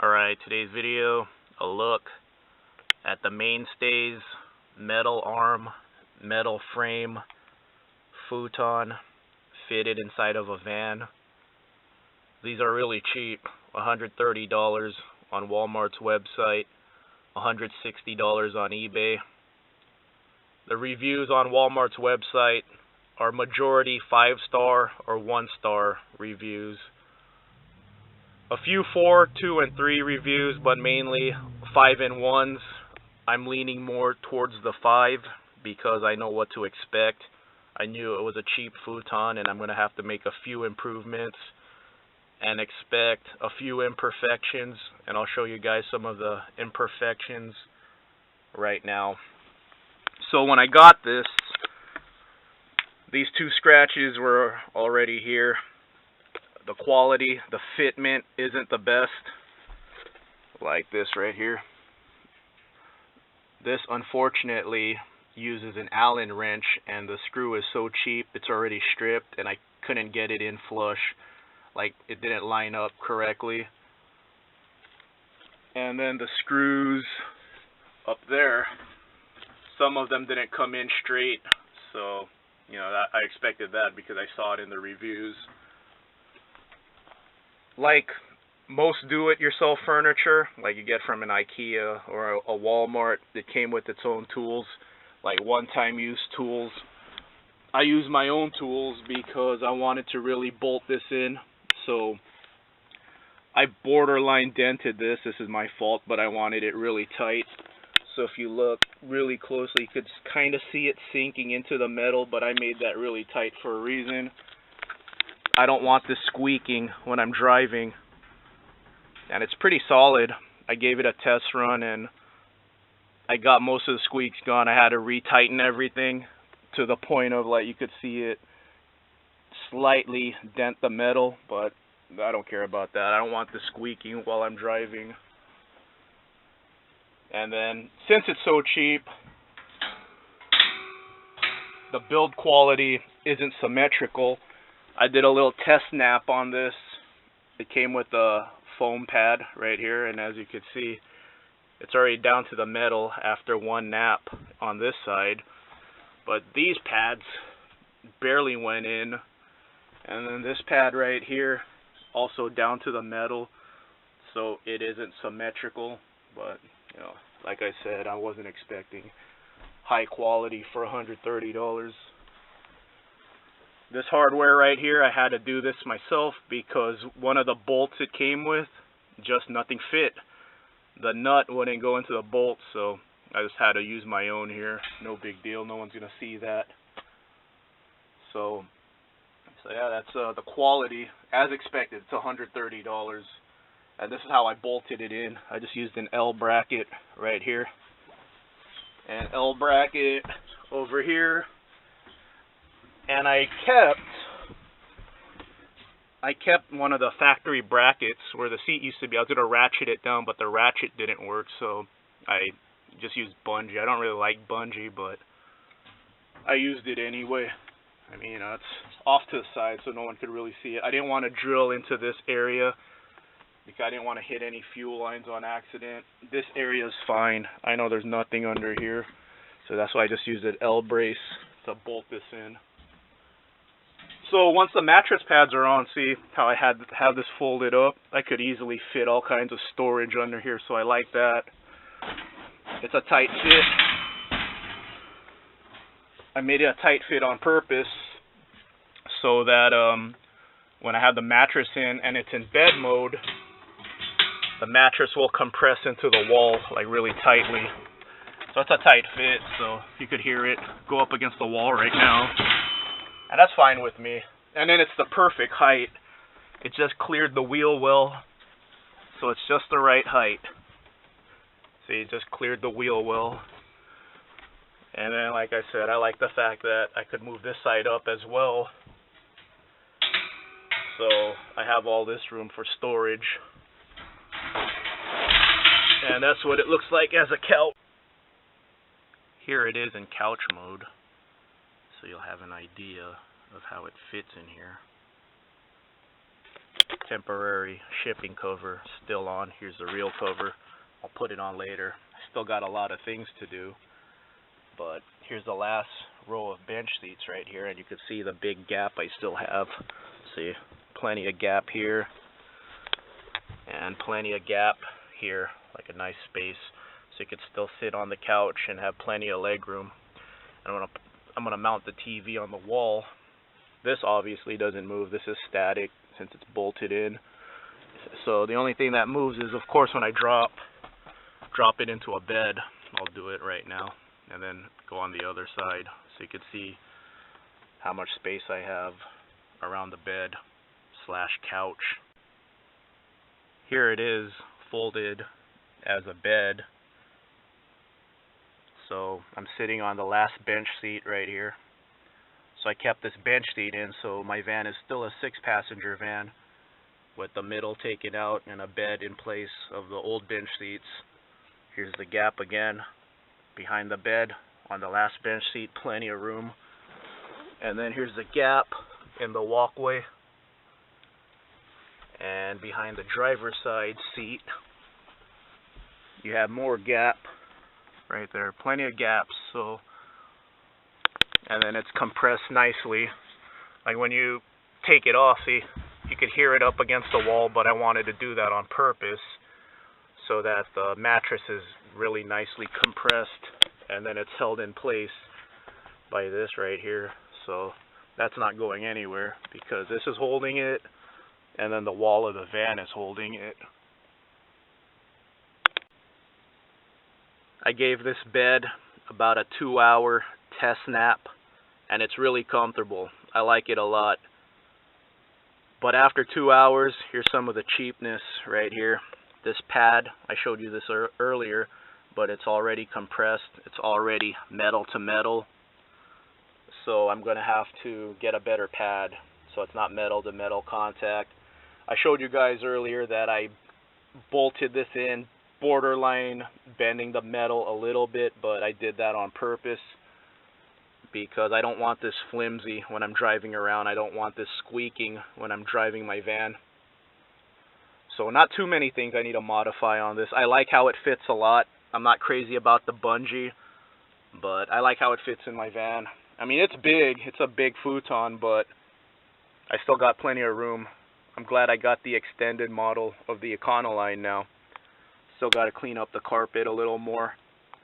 Alright, today's video, a look at the Mainstays metal arm, metal frame futon fitted inside of a van. These are really cheap, $130 on Walmart's website, $160 on eBay. The reviews on Walmart's website are majority 5-star or 1-star reviews. A few 4, 2, and 3 reviews, but mainly 5 and 1s. I'm leaning more towards the 5 because I know what to expect. I knew it was a cheap futon and I'm going to have to make a few improvements and expect a few imperfections, and I'll show you guys some of the imperfections right now. So when I got this, these 2 scratches were already here. The quality, the fitment isn't the best, like this right here. This unfortunately uses an Allen wrench and the screw is so cheap it's already stripped and I couldn't get it in flush, like it didn't line up correctly. And then the screws up there, some of them didn't come in straight, so you know, I expected that because I saw it in the reviews. Like most do-it-yourself furniture, like you get from an IKEA or a Walmart, that came with its own tools, like one-time use tools. I use my own tools because I wanted to really bolt this in, so I borderline dented this. This is my fault, but I wanted it really tight. So if you look really closely, you could kind of see it sinking into the metal, but I made that really tight for a reason. I don't want this squeaking when I'm driving, and it's pretty solid. I gave it a test run and I got most of the squeaks gone. I had to retighten everything to the point of, like, you could see it slightly dent the metal, but I don't care about that. I don't want the squeaking while I'm driving. And then, since it's so cheap, the build quality isn't symmetrical. I did a little test nap on this. It came with a foam pad right here, and as you can see, it's already down to the metal after one nap on this side. But these pads barely went in, and then this pad right here also down to the metal, so it isn't symmetrical. But you know, like I said, I wasn't expecting high quality for $130. This hardware right here, I had to do this myself because one of the bolts it came with, just nothing fit. The nut wouldn't go into the bolt, so I just had to use my own here. No big deal, no one's going to see that. So yeah, that's the quality. As expected, it's $130. And this is how I bolted it in. I just used an L bracket right here. And L bracket over here. And I kept one of the factory brackets where the seat used to be. I was going to ratchet it down, but the ratchet didn't work, so I just used bungee. I don't really like bungee, but I used it anyway. I mean, it's off to the side so no one could really see it. I didn't want to drill into this area because I didn't want to hit any fuel lines on accident. This area is fine. I know there's nothing under here, so that's why I just used an L brace to bolt this in. So once the mattress pads are on, see how I had to have this folded up? I could easily fit all kinds of storage under here, so I like that. It's a tight fit. I made it a tight fit on purpose so that when I have the mattress in and it's in bed mode, the mattress will compress into the wall like really tightly. So it's a tight fit, so you could hear it go up against the wall right now. And that's fine with me. And then it's the perfect height. It just cleared the wheel well, so it's just the right height. See, it just cleared the wheel well. And then, like I said, I like the fact that I could move this side up as well. So I have all this room for storage. And that's what it looks like as a couch. Here it is in couch mode, so you'll have an idea of how it fits in here. temporary shipping cover still on. Here's the real cover. I'll put it on later. I still got a lot of things to do. But here's the last row of bench seats right here, and you can see the big gap I still have. See, plenty of gap here, and plenty of gap here, like a nice space, so you could still sit on the couch and have plenty of leg room. And I'm gonna mount the TV on the wall. This obviously doesn't move. This is static since it's bolted in. So the only thing that moves is, of course, when I drop it into a bed. I'll do it right now, and then go on the other side so you can see how much space I have around the bed / couch. Here it is folded as a bed. So I'm sitting on the last bench seat right here. So I kept this bench seat in, so my van is still a 6-passenger van with the middle taken out and a bed in place of the old bench seats. Here's the gap again behind the bed on the last bench seat, plenty of room. And then here's the gap in the walkway, and behind the driver's side seat you have more gap right there, plenty of gaps. So, and then it's compressed nicely. Like when you take it off, see, you could hear it up against the wall, but I wanted to do that on purpose so that the mattress is really nicely compressed, and then it's held in place by this right here. So that's not going anywhere because this is holding it, and then the wall of the van is holding it. I gave this bed about a 2-hour test nap, and it's really comfortable. I like it a lot. But after 2 hours, here's some of the cheapness right here. This pad, I showed you this earlier, but it's already compressed. It's already metal to metal. So I'm going to have to get a better pad so it's not metal to metal contact. I showed you guys earlier that I bolted this in, borderline bending the metal a little bit, but I did that on purpose because I don't want this flimsy when I'm driving around. I don't want this squeaking when I'm driving my van. So not too many things I need to modify on this. I like how it fits a lot. I'm not crazy about the bungee, but I like how it fits in my van. I mean, it's big. It's a big futon, but I still got plenty of room. I'm glad I got the extended model of the Econoline now. Still got to clean up the carpet a little more.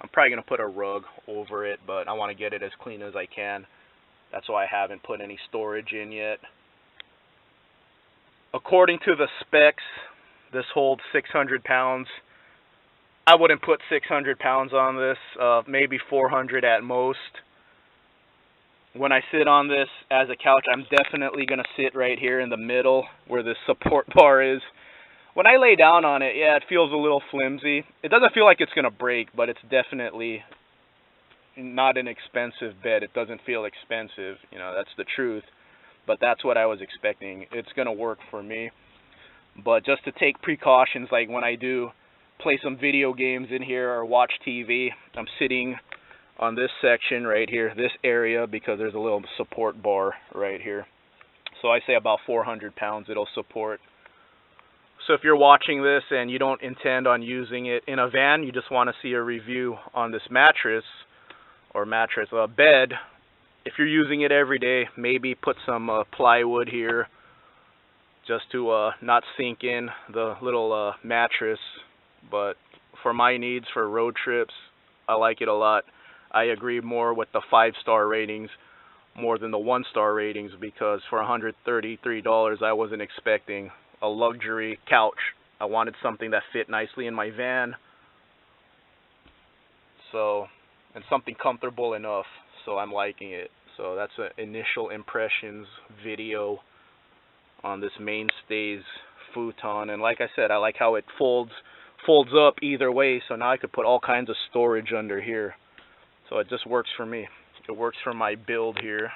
I'm probably going to put a rug over it, but I want to get it as clean as I can. That's why I haven't put any storage in yet. According to the specs, this holds 600 pounds. I wouldn't put 600 pounds on this, maybe 400 at most. When I sit on this as a couch, I'm definitely going to sit right here in the middle where the support bar is. When I lay down on it, yeah, it feels a little flimsy. It doesn't feel like it's going to break, but it's definitely not an expensive bed. It doesn't feel expensive, you know, that's the truth. But that's what I was expecting. It's going to work for me. But just to take precautions, like when I do play some video games in here or watch TV, I'm sitting on this section right here, this area, because there's a little support bar right here. So I say about 400 pounds it'll support. So if you're watching this and you don't intend on using it in a van, you just want to see a review on this mattress or bed. If you're using it every day, maybe put some plywood here just to not sink in the little mattress. But for my needs for road trips, I like it a lot. I agree more with the 5-star ratings more than the 1-star ratings, because for $133 I wasn't expecting a luxury couch. I wanted something that fit nicely in my van, so, and something comfortable enough, so I'm liking it. So that's an initial impressions video on this Mainstays futon. And like I said, I like how it folds up either way, so now I could put all kinds of storage under here. So it just works for me. It works for my build here.